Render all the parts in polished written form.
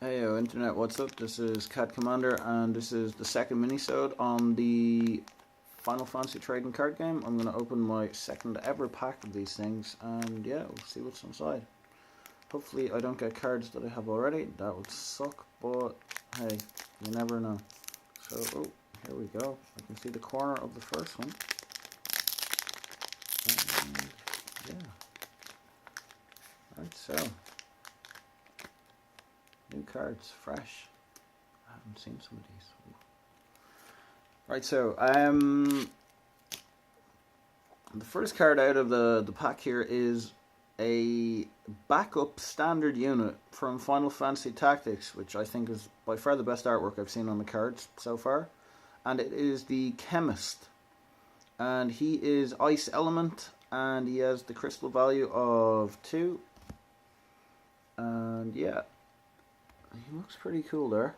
Hey yo, internet, what's up? This is Cat Commander, and this is the second minisode on the Final Fantasy trading card game. I'm going to open my second ever pack of these things, and yeah, we'll see what's inside. Hopefully I don't get cards that I have already. That would suck, but hey, you never know. So, oh, here we go. I can see the corner of the first one. And yeah. Right, so new cards, fresh. I haven't seen some of these. Right, so the first card out of the pack here is a backup standard unit from Final Fantasy Tactics, which I think is by far the best artwork I've seen on the cards so far. And it is the Chemist. And he is Ice Element, and he has the crystal value of 2. And yeah, he looks pretty cool there.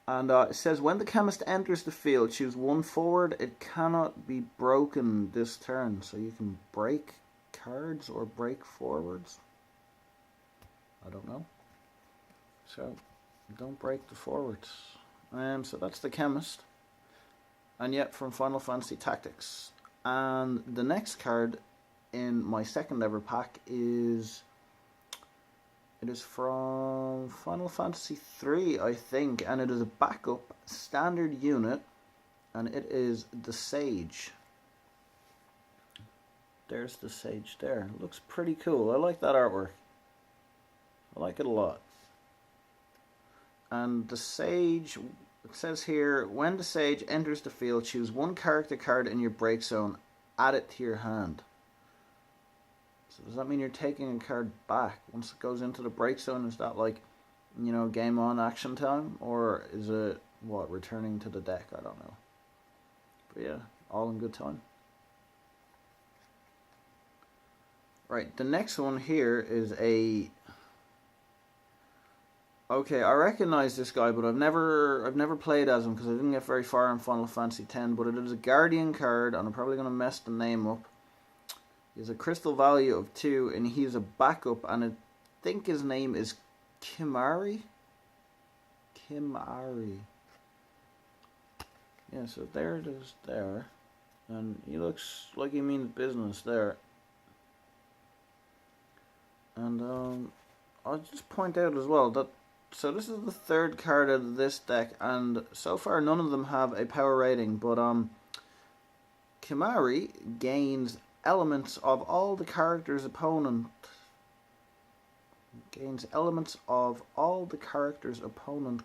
And it says, when the Chemist enters the field, choose 1 forward. It cannot be broken this turn. So you can break cards or break forwards. I don't know. So, don't break the forwards. So that's the Chemist. And yet, from Final Fantasy Tactics. And the next card in my second ever pack is... It is from Final Fantasy 3, I think, and it is a backup standard unit, and it is the Sage. There's the Sage there. It looks pretty cool. I like that artwork. I like it a lot. And the Sage, it says here, when the Sage enters the field, choose 1 character card in your break zone, add it to your hand. So does that mean you're taking a card back once it goes into the break zone? Is that like, you know, game on, action time? Or is it, what, returning to the deck? I don't know. But yeah, all in good time. Right, the next one here is a... Okay, I recognize this guy, but I've never played as him because I didn't get very far in Final Fantasy X. But it is a Guardian card, and I'm probably going to mess the name up. He has a crystal value of 2, and he's a backup, and I think his name is Kimari? Kimari. Yeah, so there it is there. And he looks like he means business there. And I'll just point out as well that, so this is the 3rd card out of this deck, and so far none of them have a power rating, but Kimari gains elements of all the character's opponent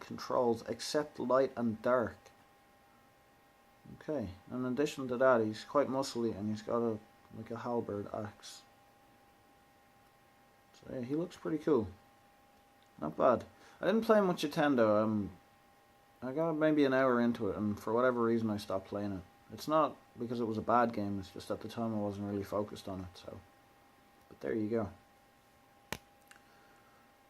controls except light and dark. Okay, in addition to that, he's quite muscly and he's got like a halberd axe. So yeah, he looks pretty cool. Not bad. I didn't play much of Tendo. I got maybe an hour into it, and for whatever reason I stopped playing it. It's not because it was a bad game, it's just at the time I wasn't really focused on it, so. But there you go.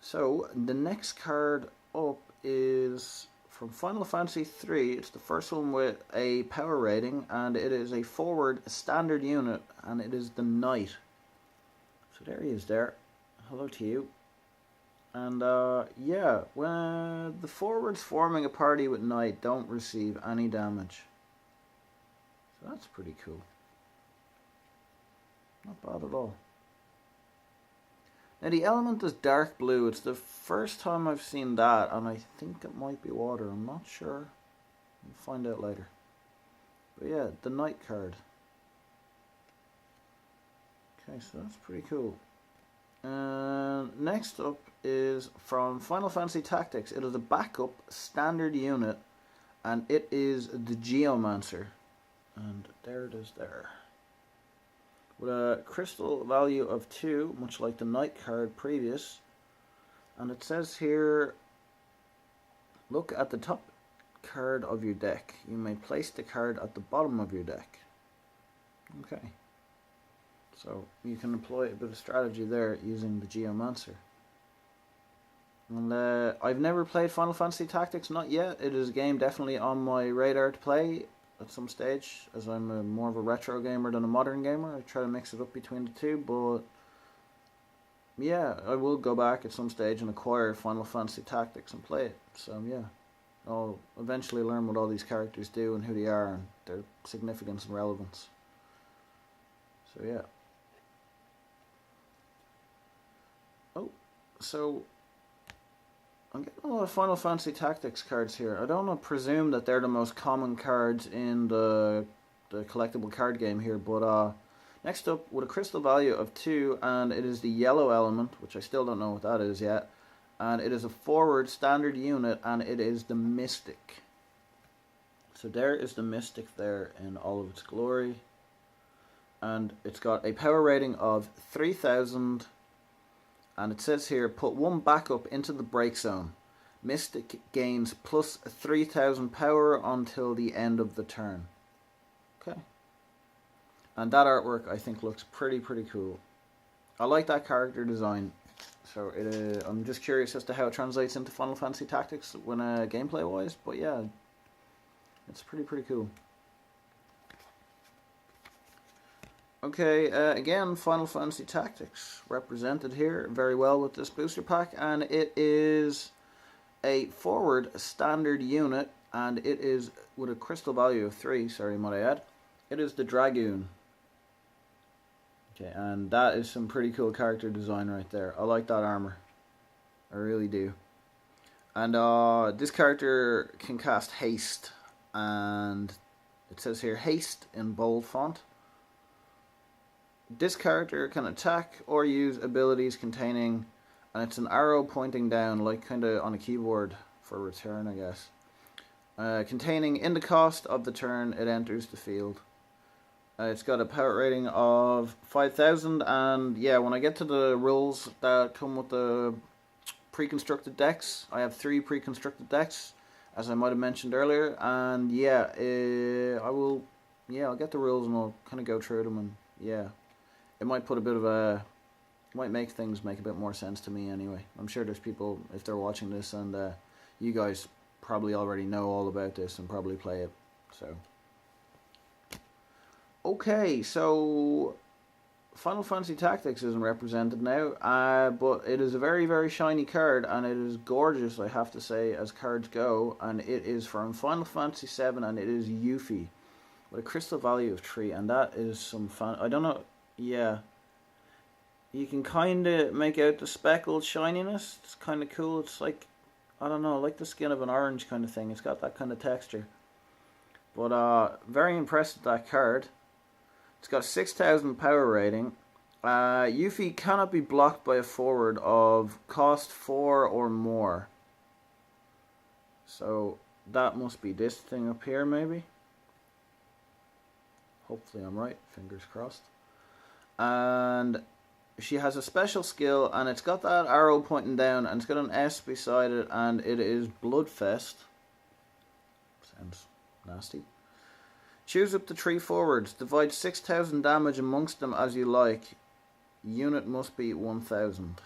So, the next card up is from Final Fantasy 3. It's the first one with a power rating, and it is a forward standard unit, and it is the Knight. So there he is there. Hello to you. And yeah, when the forwards forming a party with Knight don't receive any damage. So that's pretty cool. Not bad at all. Now the element is dark blue. It's the first time I've seen that, and I think it might be water. I'm not sure. We'll find out later. But yeah, the Knight card. Okay, so that's pretty cool. Next up is from Final Fantasy Tactics. It is a backup standard unit, and it is the Geomancer. And there it is there. With a crystal value of 2, much like the Knight card previous. And it says here, look at the top card of your deck. You may place the card at the bottom of your deck. Okay. So you can employ a bit of strategy there using the Geomancer. And I've never played Final Fantasy Tactics, not yet. It is a game definitely on my radar to play at some stage, as I'm more of a retro gamer than a modern gamer. I try to mix it up between the two, but yeah, I will go back at some stage and acquire Final Fantasy Tactics and play it. So yeah, I'll eventually learn what all these characters do and who they are and their significance and relevance. So yeah. Oh, so I'm getting a lot of Final Fantasy Tactics cards here. I don't presume that they're the most common cards in the collectible card game here, but next up, with a crystal value of 2, and it is the yellow element, which I still don't know what that is yet, and it is a forward standard unit, and it is the Mystic. So there is the Mystic there in all of its glory, and it's got a power rating of 3000, and it says here, put 1 backup into the break zone. Mystic gains plus 3000 power until the end of the turn. Okay. And that artwork, I think, looks pretty cool. I like that character design. So I'm just curious as to how it translates into Final Fantasy Tactics when gameplay wise. But yeah, it's pretty cool. Okay, again, Final Fantasy Tactics represented here very well with this booster pack, and it is a forward standard unit, and it is with a crystal value of 3. Sorry, might I add? It is the Dragoon. Okay, and that is some pretty cool character design right there. I like that armor. I really do. And this character can cast Haste, and it says here Haste in bold font. This character can attack or use abilities containing, and it's an arrow pointing down, like kind of on a keyboard for return, I guess. Containing in the cost of the turn it enters the field. It's got a power rating of 5000, and yeah, when I get to the rules that come with the pre-constructed decks, I have 3 pre-constructed decks, as I might have mentioned earlier, and yeah, I'll get the rules and I'll kind of go through them, and yeah, it might put a bit of might make things make a bit more sense to me anyway. I'm sure there's people, if they're watching this, and you guys probably already know all about this and probably play it, so. Okay, so Final Fantasy Tactics isn't represented now, but it is a very shiny card, and it is gorgeous, I have to say, as cards go, and it is from Final Fantasy VII, and it is Yuffie, with a crystal value of 3, and that is some fun. I don't know, yeah, you can kind of make out the speckled shininess. It's kind of cool. It's like, I don't know, like the skin of an orange kind of thing. It's got that kind of texture, but very impressed with that card. It's got a 6000 power rating. Yuffie cannot be blocked by a forward of cost 4 or more. So that must be this thing up here, maybe. Hopefully I'm right, fingers crossed. And she has a special skill, and it's got that arrow pointing down, and it's got an S beside it, and it is Bloodfest. Sounds nasty. Choose up to 3 forwards. Divide 6000 damage amongst them as you like. Unit must be 1000.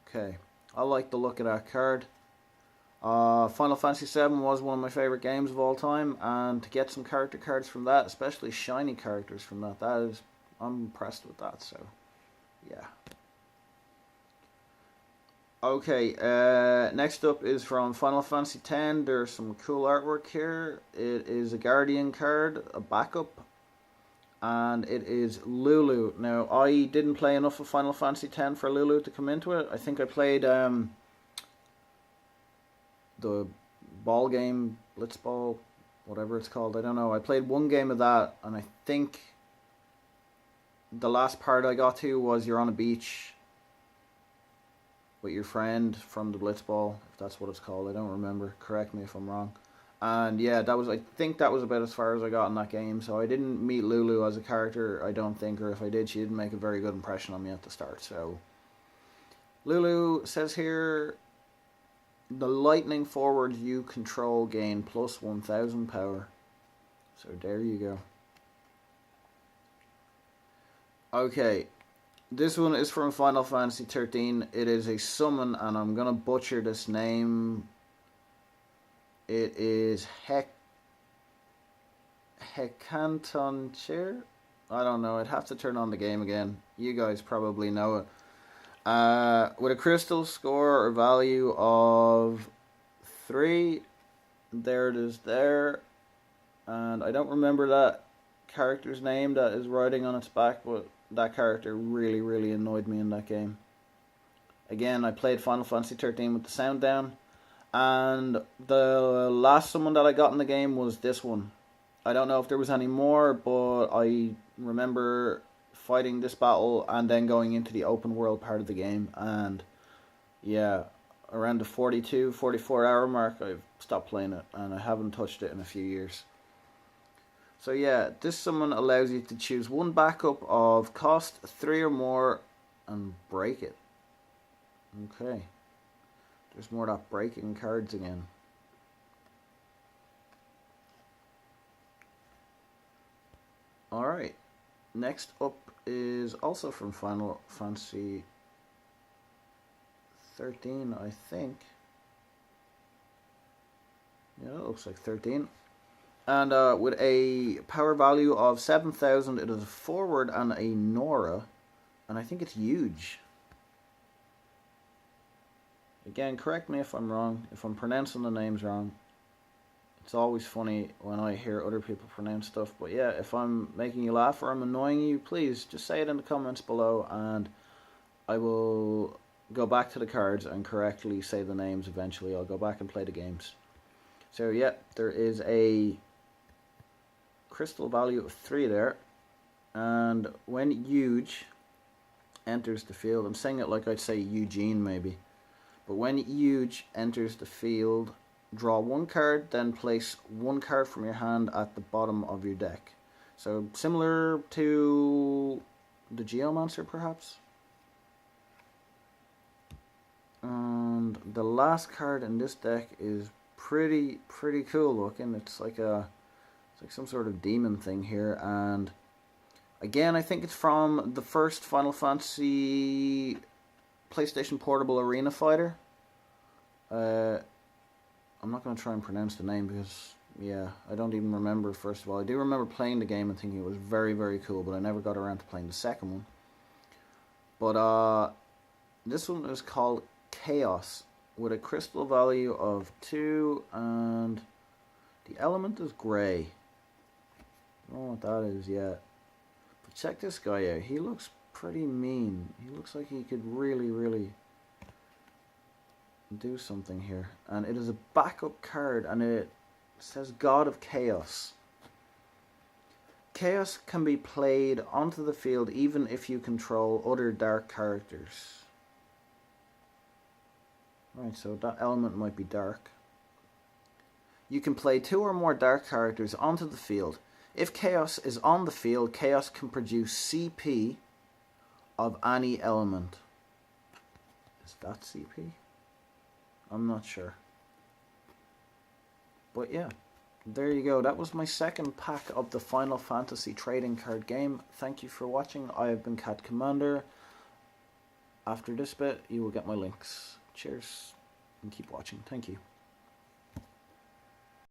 Okay. I like the look of that card. Final Fantasy VII was one of my favourite games of all time, and to get some character cards from that, especially shiny characters from that, I'm impressed with that, so yeah. Okay, next up is from Final Fantasy X. There's some cool artwork here. It is a Guardian card, a backup, and it is Lulu. Now, I didn't play enough of Final Fantasy X for Lulu to come into it. I think I played the ball game, Blitzball, whatever it's called. I don't know. I played one game of that, and I think the last part I got to was you're on a beach with your friend from the Blitzball, if that's what it's called. I don't remember. Correct me if I'm wrong. And yeah, I think that was about as far as I got in that game. So I didn't meet Lulu as a character, I don't think, or if I did, she didn't make a very good impression on me at the start. So Lulu says here, the lightning forward you control gain plus 1000 power. So there you go. Okay. This one is from Final Fantasy 13. It is a summon, and I'm going to butcher this name. It is Hecantoncheer? I don't know. I'd have to turn on the game again. You guys probably know it. With a crystal score or value of 3, there it is there. And I don't remember that character's name that is riding on its back, but that character really, really annoyed me in that game. Again, I played Final Fantasy 13 with the sound down, and the last summon that I got in the game was this one. I don't know if there was any more, but I remember fighting this battle and then going into the open world part of the game, and yeah, around the 42, 44 hour mark, I've stopped playing it, and I haven't touched it in a few years. So yeah, this summon allows you to choose one backup of cost 3 or more and break it. Okay. There's more of that breaking cards again. Alright. Next up is also from Final Fantasy 13, I think. Yeah, it looks like 13. And with a power value of 7,000, it is a forward and a Nora. And I think it's huge. Again, correct me if I'm wrong, if I'm pronouncing the names wrong. It's always funny when I hear other people pronounce stuff. But yeah, if I'm making you laugh or I'm annoying you, please just say it in the comments below, and I will go back to the cards and correctly say the names eventually. I'll go back and play the games. So yeah, there is a crystal value of 3 there. And when huge enters the field, I'm saying it like I'd say Eugene maybe. But when huge enters the field, draw 1 card, then place 1 card from your hand at the bottom of your deck. So similar to the Geomancer perhaps. And the last card in this deck is pretty cool looking. It's like some sort of demon thing here, and again I think it's from the first Final Fantasy PlayStation Portable Arena Fighter. I'm not going to try and pronounce the name because, yeah, I don't even remember. First of all, I do remember playing the game and thinking it was very cool, but I never got around to playing the second one. But this one is called Chaos, with a crystal value of 2, and the element is grey. I don't know what that is yet. But check this guy out. He looks pretty mean. He looks like he could really do something here. And it is a backup card, and it says God of Chaos. Chaos can be played onto the field even if you control other dark characters. Right, so that element might be dark. You can play 2 or more dark characters onto the field. If Chaos is on the field, Chaos can produce CP of any element. Is that CP? I'm not sure. But yeah, there you go. That was my second pack of the Final Fantasy trading card game. Thank you for watching. I have been Cat Commander. After this bit, you will get my links. Cheers and keep watching. Thank you.